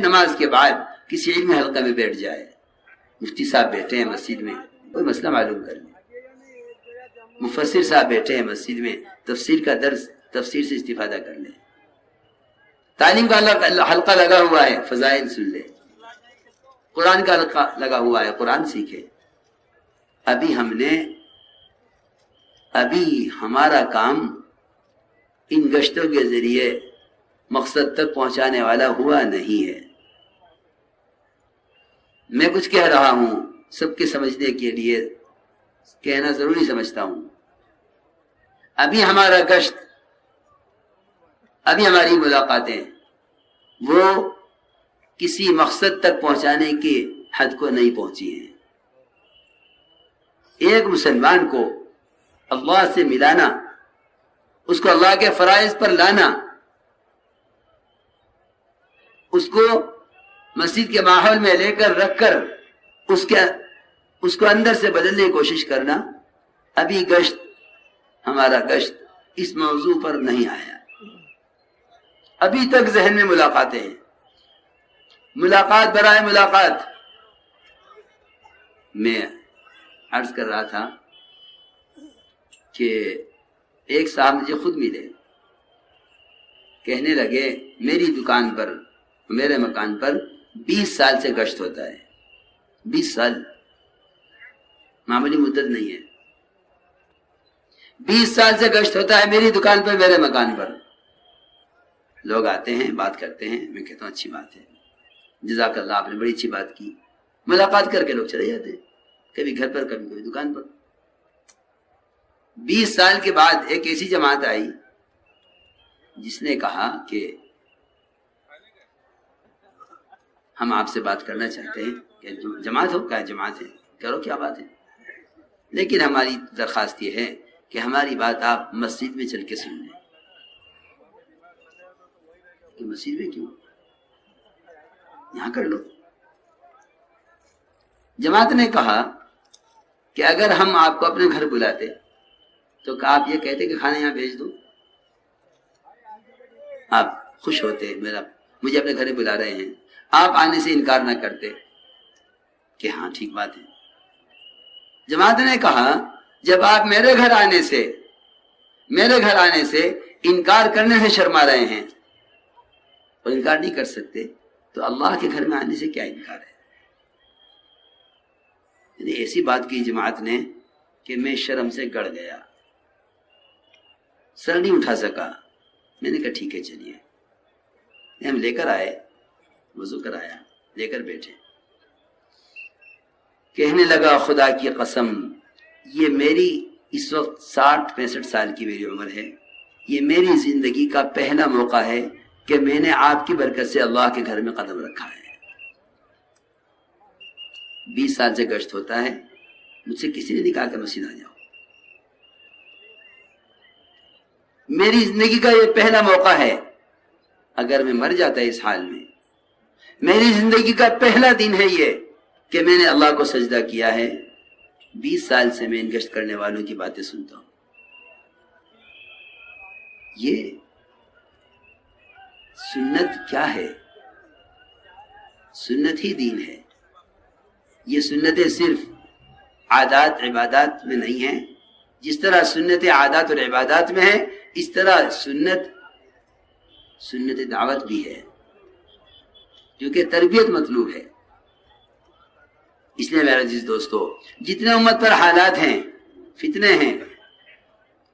نماز کے بعد کسی علمی حلقہ میں بیٹھ جائے، مفتی صاحب بیٹھے ہیں مسجد میں، کوئی مسئلہ معلوم کر لیں، مفسر صاحب بیٹھے ہیں مسجد میں، تفسیر کا درس، تفسیر سے استفادہ کر لیں، تعلیم کا حلقہ لگا ہوا ہے، فضائل سن لے، قرآن کا حلقہ لگا ہوا ہے، قرآن سیکھے۔ ابھی ہمارا کام ان گشتوں کے ذریعے مقصد تک پہنچانے والا ہوا نہیں ہے۔ میں کچھ کہہ رہا ہوں سب کے سمجھنے کے لیے کہنا ضروری سمجھتا ہوں۔ ابھی ہمارا گشت، ابھی ہماری ملاقاتیں وہ کسی مقصد تک پہنچانے کی حد کو نہیں پہنچی ہیں۔ ایک مسلمان کو اللہ سے ملانا، اس کو اللہ کے فرائض پر لانا، اس کو مسجد کے ماحول میں لے کر رکھ کر اس کو اندر سے بدلنے کی کوشش کرنا، ابھی ہمارا گشت اس موضوع پر نہیں آیا۔ ابھی تک ذہن میں ملاقاتیں ہیں، ملاقات برائے ملاقات۔ میں عرض کر رہا تھا کہ ایک صاحب مجھے خود ملے، کہنے لگے میری دکان پر، میرے مکان پر 20 سال سے گشت ہوتا ہے۔ 20 سال معمولی مدت نہیں ہے، 20 سال سے گشت ہوتا ہے میری دکان پر، میرے مکان پر۔ لوگ آتے ہیں، بات کرتے ہیں، میں کہتا ہوں اچھی بات ہے، جزاک اللہ، آپ نے بڑی اچھی بات کی۔ ملاقات کر کے لوگ چلے جاتے ہیں، کبھی گھر پر، کبھی دکان پر۔ 20 سال کے بعد ایک ایسی جماعت آئی جس نے کہا کہ ہم آپ سے بات کرنا چاہتے ہیں کہ جماعت ہو، کیا جماعت ہے، کرو، کیا بات ہے، لیکن ہماری درخواست یہ ہے کہ ہماری بات آپ مسجد میں چل کے سن لیں۔ کہ مسجد میں کیوں، یہاں کر لو۔ جماعت نے کہا کہ اگر ہم آپ کو اپنے گھر بلاتے تو آپ یہ کہتے کہ کھانا یہاں بھیج دو، آپ خوش ہوتے، مجھے اپنے گھر بلا رہے ہیں، آپ آنے سے انکار نہ کرتے کہ ہاں ٹھیک بات ہے۔ جماعت نے کہا جب آپ میرے گھر آنے سے انکار کرنے سے شرما رہے ہیں اور انکار نہیں کر سکتے تو اللہ کے گھر میں آنے سے کیا انکار ہے؟ یعنی ایسی بات کی جماعت نے کہ میں شرم سے گڑ گیا، سر نہیں اٹھا سکا۔ میں نے کہا ٹھیک ہے چلیے، ہم لے کر آئے، وضو کرایا، لے کر بیٹھے۔ کہنے لگا خدا کی قسم، یہ میری اس وقت 60-65 سال کی میری عمر ہے، یہ میری زندگی کا پہلا موقع ہے کہ میں نے آپ کی برکت سے اللہ کے گھر میں قدم رکھا ہے۔ 20 سال سے گشت ہوتا ہے، مجھ سے کسی نے نہیں کہا کہ مسجد آ جاؤ۔ میری زندگی کا یہ پہلا موقع ہے، اگر میں مر جاتا ہے اس حال میں، میری زندگی کا پہلا دن ہے یہ کہ میں نے اللہ کو سجدہ کیا ہے۔ 20 سال سے میں ان گشت کرنے والوں کی باتیں سنتا ہوں۔ یہ سنت کیا ہے؟ سنت ہی دین ہے۔ یہ سنتیں صرف عادات عبادات میں نہیں ہیں، جس طرح سنت عادات اور عبادات میں ہے، اس طرح سنت دعوت بھی ہے، کیونکہ تربیت مطلوب ہے۔ اس لیے میرے عزیز دوستو، جتنے امت پر حالات ہیں، فتنے ہیں،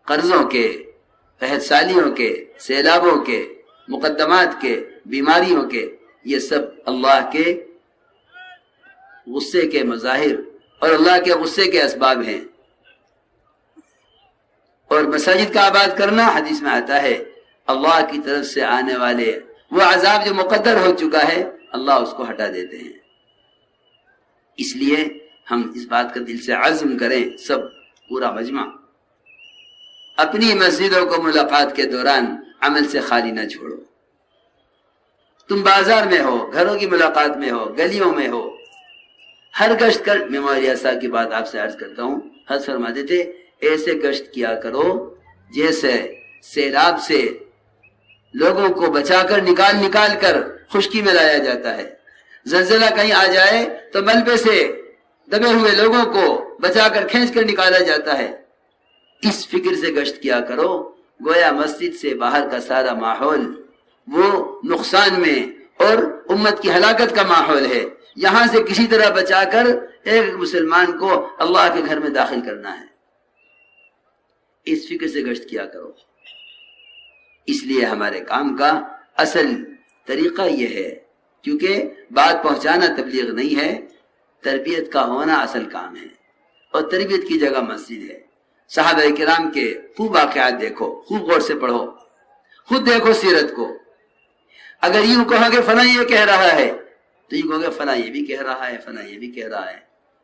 قرضوں کے، قحط سالیوں کے، سیلابوں کے، مقدمات کے، بیماریوں کے، یہ سب اللہ کے غصے کے مظاہر اور اللہ کے غصے کے اسباب ہیں۔ اور مساجد کا آباد کرنا، حدیث میں آتا ہے اللہ کی طرف سے آنے والے وہ عذاب جو مقدر ہو چکا ہے، اللہ اس کو ہٹا دیتے ہیں۔ اس لیے ہم اس بات کا دل سے عزم کریں، سب پورا مجمع، اپنی مسجدوں کو ملاقات کے دوران عمل سے خالی نہ چھوڑو۔ تم بازار میں ہو، گھروں کی ملاقات میں ہو، گلیوں میں ہو، ہر گشت کر، میں مولانا صاحب کی بات آپ سے عرض کرتا ہوں، حضرت فرماتے تھے ایسے گشت کیا کرو جیسے سیلاب سے لوگوں کو بچا کر نکال کر خشکی میں لایا جاتا ہے، زلزلہ کہیں آ جائے تو ملبے سے دبے ہوئے لوگوں کو بچا کر کھینچ کر نکالا جاتا ہے۔ اس فکر سے گشت کیا کرو گویا مسجد سے باہر کا سارا ماحول وہ نقصان میں اور امت کی ہلاکت کا ماحول ہے، یہاں سے کسی طرح بچا کر ایک مسلمان کو اللہ کے گھر میں داخل کرنا ہے۔ اس فکر سے گشت کیا کرو۔ اس لیے ہمارے کام کا اصل طریقہ یہ ہے، کیونکہ بات پہنچانا تبلیغ نہیں ہے، تربیت کا ہونا اصل کام ہے، اور تربیت کی جگہ مسجد ہے۔ صحابہ کرام کے خوب واقعات دیکھو، خوب غور سے پڑھو، خود دیکھو سیرت کو۔ اگر یوں کہو کہ فلاں یہ کہہ رہا ہے تو یوں کہو گے فلاں یہ بھی کہہ رہا ہے، فلاں یہ بھی کہہ رہا ہے۔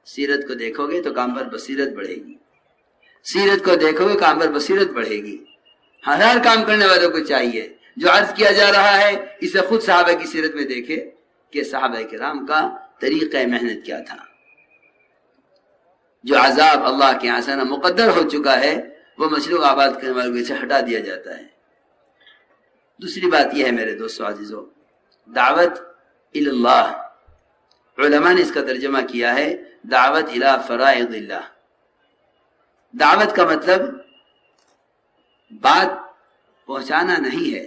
سیرت کو دیکھو گے تو کام پر بصیرت بڑھے گی، سیرت کو دیکھو گے کام پر بصیرت بڑھے گی۔ ہر کام کرنے والوں کو چاہیے جو عرض کیا جا رہا ہے اسے خود صحابہ کی سیرت میں دیکھے کہ صحابہ کرام کا طریقہ محنت کیا تھا۔ جو عذاب اللہ کے یہاں سے مقدر ہو چکا ہے وہ مشرق آباد کرنے والوں سے ہٹا دیا جاتا ہے۔ دوسری بات یہ ہے میرے دوستو عزیزو، دعوت اللہ، علماء نے اس کا ترجمہ کیا ہے دعوت الی فرائض اللہ۔ دعوت کا مطلب بات پہنچانا نہیں ہے،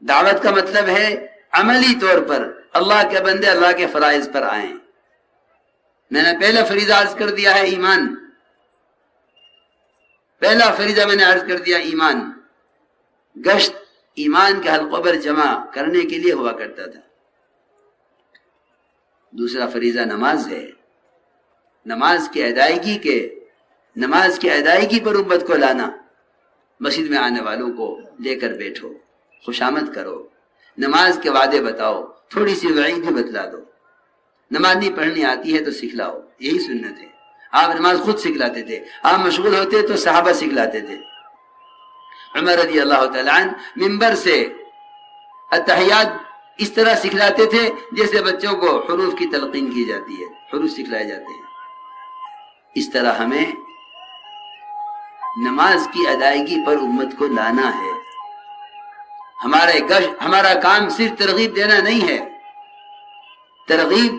دعوت کا مطلب ہے عملی طور پر اللہ کے بندے اللہ کے فرائض پر آئیں۔ میں نے پہلا فریضہ عرض کر دیا ہے ایمان، پہلا فریضہ میں نے عرض کر دیا ایمان۔ گشت ایمان کے حلقوں پر جمع کرنے کے لیے ہوا کرتا تھا۔ دوسرا فریضہ نماز ہے، نماز کی ادائیگی پر امت کو لانا۔ مسجد میں آنے والوں کو لے کر بیٹھو، خوشامد کرو، نماز کے وعدے بتاؤ، تھوڑی سی وعید بھی بتلا دو۔ نماز نہیں پڑھنی آتی ہے تو سکھلاؤ، یہی سنت ہے۔ آپ نماز خود سکھلاتے تھے، آپ مشغول ہوتے تو صحابہ سکھلاتے تھے۔ عمر رضی اللہ تعالیٰ عنہ منبر سے التحیات اس طرح سکھلاتے تھے جیسے بچوں کو حروف کی تلقین کی جاتی ہے، حروف سکھلائے جاتے ہیں۔ اس طرح ہمیں نماز کی ادائیگی پر امت کو لانا ہے۔ ہمارا کام صرف ترغیب دینا نہیں ہے، ترغیب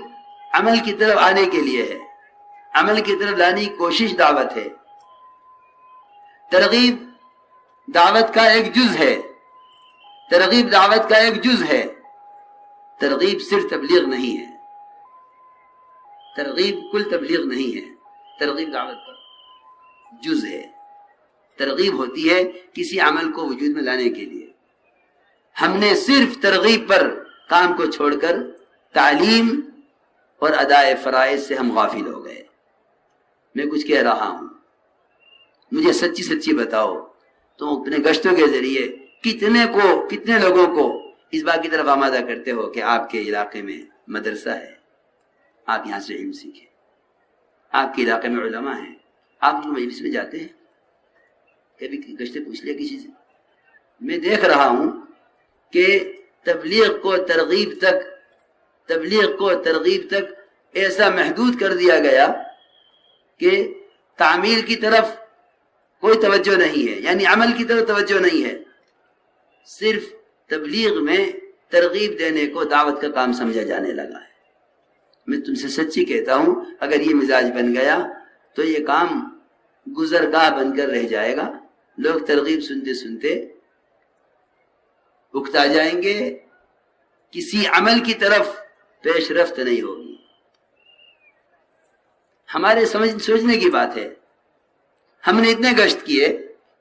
عمل کی طرف آنے کے لیے ہے، عمل کی طرف لانے کی کوشش دعوت ہے۔ ترغیب دعوت کا ایک جز ہے، ترغیب دعوت کا ایک جز ہے۔ ترغیب صرف تبلیغ نہیں ہے، ترغیب کل تبلیغ نہیں ہے، ترغیب دعوت کا جز ہے۔ ترغیب ہوتی ہے کسی عمل کو وجود میں لانے کے لیے۔ ہم نے صرف ترغیب پر کام کو چھوڑ کر تعلیم اور ادائے فرائض سے ہم غافل ہو گئے۔ میں کچھ کہہ رہا ہوں، مجھے سچی بتاؤ، تم اپنے گشتوں کے ذریعے کتنے لوگوں کو اس بات کی طرف آمادہ کرتے ہو کہ آپ کے علاقے میں مدرسہ ہے، آپ یہاں سے علم سیکھیں، آپ کے علاقے میں علماء ہیں، آپ ان مجلس میں جاتے ہیں؟ کبھی گشتے پوچھ لیا کسی سے؟ میں دیکھ رہا ہوں کہ تبلیغ کو ترغیب تک ایسا محدود کر دیا گیا کہ تعمیل کی طرف کوئی توجہ نہیں ہے، یعنی عمل کی طرف توجہ نہیں ہے، صرف تبلیغ میں ترغیب دینے کو دعوت کا کام سمجھا جانے لگا ہے۔ میں تم سے سچی کہتا ہوں، اگر یہ مزاج بن گیا تو یہ کام گزرگاہ بن کر رہ جائے گا۔ لوگ ترغیب سنتے سنتے اکتا جائیں گے، کسی عمل کی طرف پیش رفت نہیں ہوگی۔ ہمارے سوچنے کی بات ہے، ہم نے اتنے گشت کیے،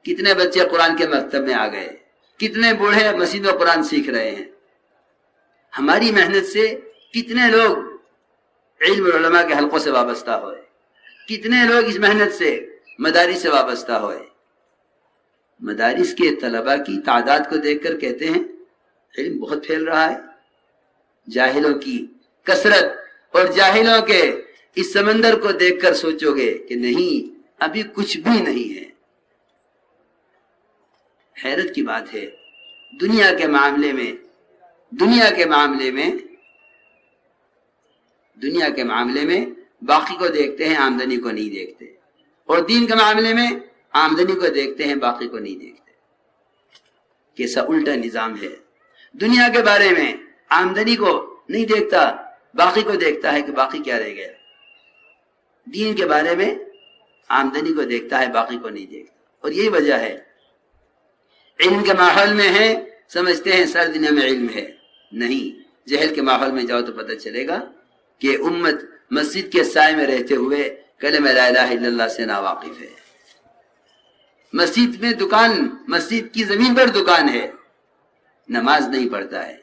کتنے بچے قرآن کے مکتب میں آ گئے، کتنے بوڑھے مسجد و قرآن سیکھ رہے ہیں۔ ہماری محنت سے کتنے لوگ علم اور علماء کے حلقوں سے وابستہ ہوئے، کتنے لوگ اس محنت سے مدارس سے وابستہ ہوئے۔ مدارس کے طلباء کی تعداد کو دیکھ کر کہتے ہیں علم بہت پھیل رہا ہے۔ جاہلوں کی کثرت اور جاہلوں کے اس سمندر کو دیکھ کر سوچو گے کہ نہیں، ابھی کچھ بھی نہیں ہے۔ حیرت کی بات ہے، دنیا کے معاملے میں باقی کو دیکھتے ہیں، آمدنی کو نہیں دیکھتے، اور دین کے معاملے میں آمدنی کو دیکھتے ہیں، باقی کو نہیں دیکھتے۔ کیسا الٹا نظام ہے۔ دنیا کے بارے میں آمدنی کو نہیں دیکھتا، باقی کو دیکھتا ہے کہ باقی کیا رہ گیا۔ دین کے بارے میں آمدنی کو دیکھتا ہے، باقی کو نہیں دیکھتا، اور یہی وجہ ہے علم کے ماحول میں ہے سمجھتے ہیں سر دنیا میں علم ہے، نہیں، جہل کے ماحول میں جاؤ تو پتہ چلے گا کہ امت مسجد کے سائے میں رہتے ہوئے کلمہ لا الہ الا اللہ سے ناواقف ہے۔ مسجد میں دکان، مسجد کی زمین پر دکان ہے، نماز نہیں پڑھتا ہے،